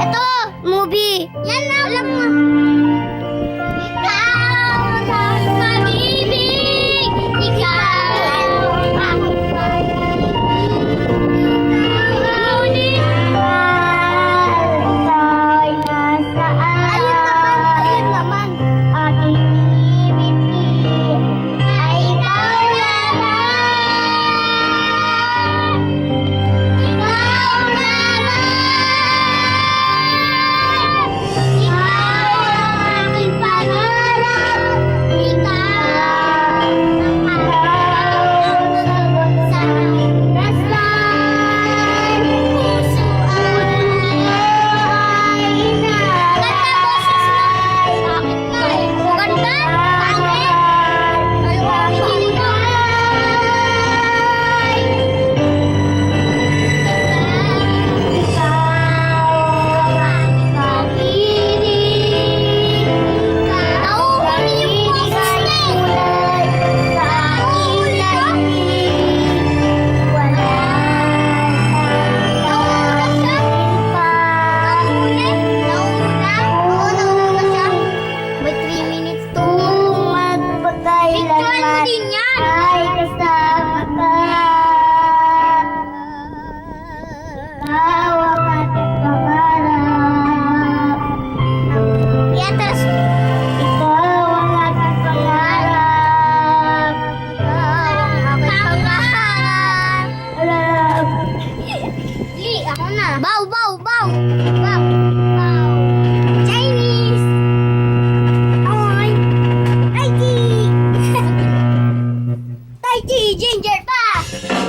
Ito, movie. Yan na. Alam mo. Ikaw ang pag-ibig. Ikaw ang pag-ibig. Ika'y nasaan. Ayun naman. Aking ibig ay ikaw naman. Ikaw naman. Ikaw ang aking pangarap. Ikaw ang araw sa dasal. Puso ay inaalay. Bakit nga eh? Maganda? Bakit? Ayaw ko may 3 minutes to magpagkailanman ay kasama ka. Ikaw ang ating pangarap. Ikaw ang ating pangarap. Li, ako na. Bow, bow, bow. Bow, bow. Chinese. Oy. Tai Chi. Tai Chi, ginger pa.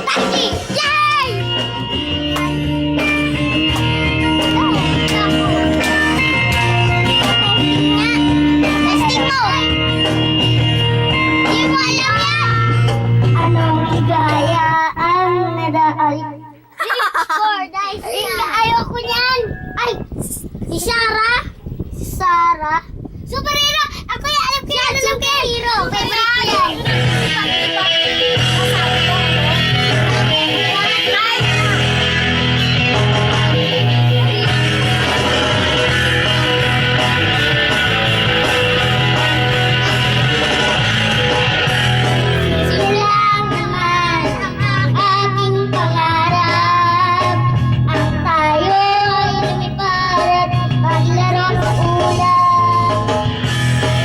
Tai Chi, yay! Testing mo. Di mo alam yan. Anong ligaya ang nadaal? 4 dice. Ayoko niyan. Ay, si Sarah. Si Sarah. Superhero. Ako yung alam ko yan. Superhero. Favorite ko yan. Silang naman ang aking pangarap. Ang tayo'y lumipad at maglaro sa ulan.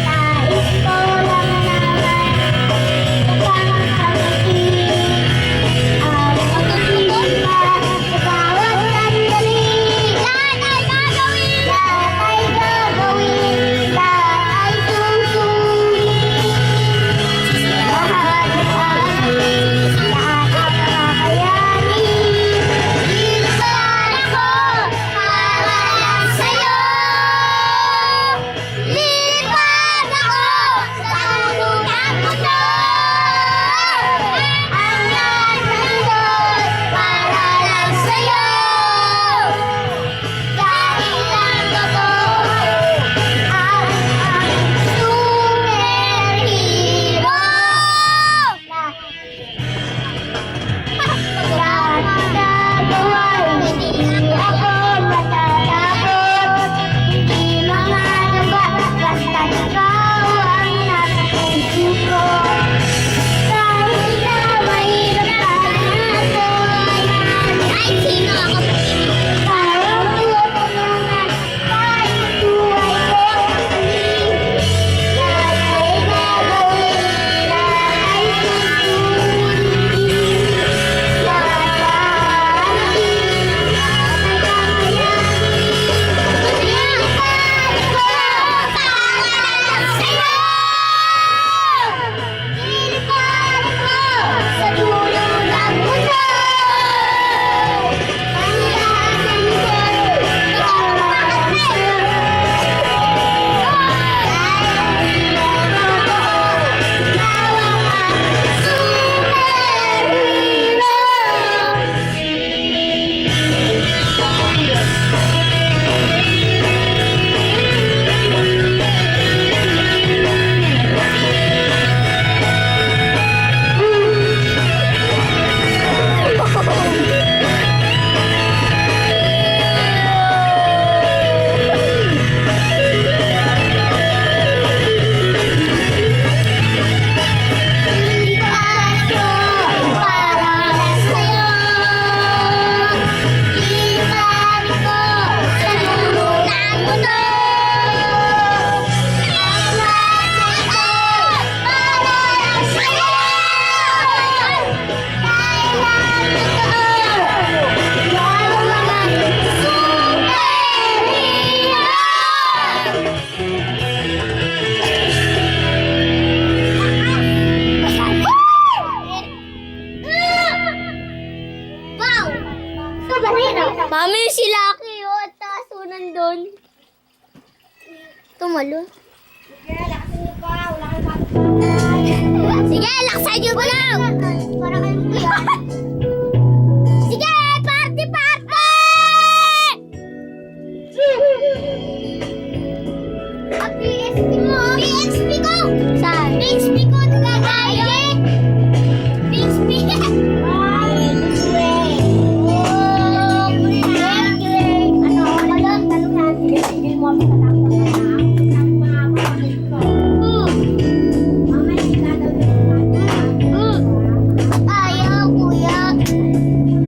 Nais ko lang naman kasama doon. Tumalo. Sige, lakasin niyo pa. Wala kang bakit. Sige, laksan niyo pa lang. Para kayong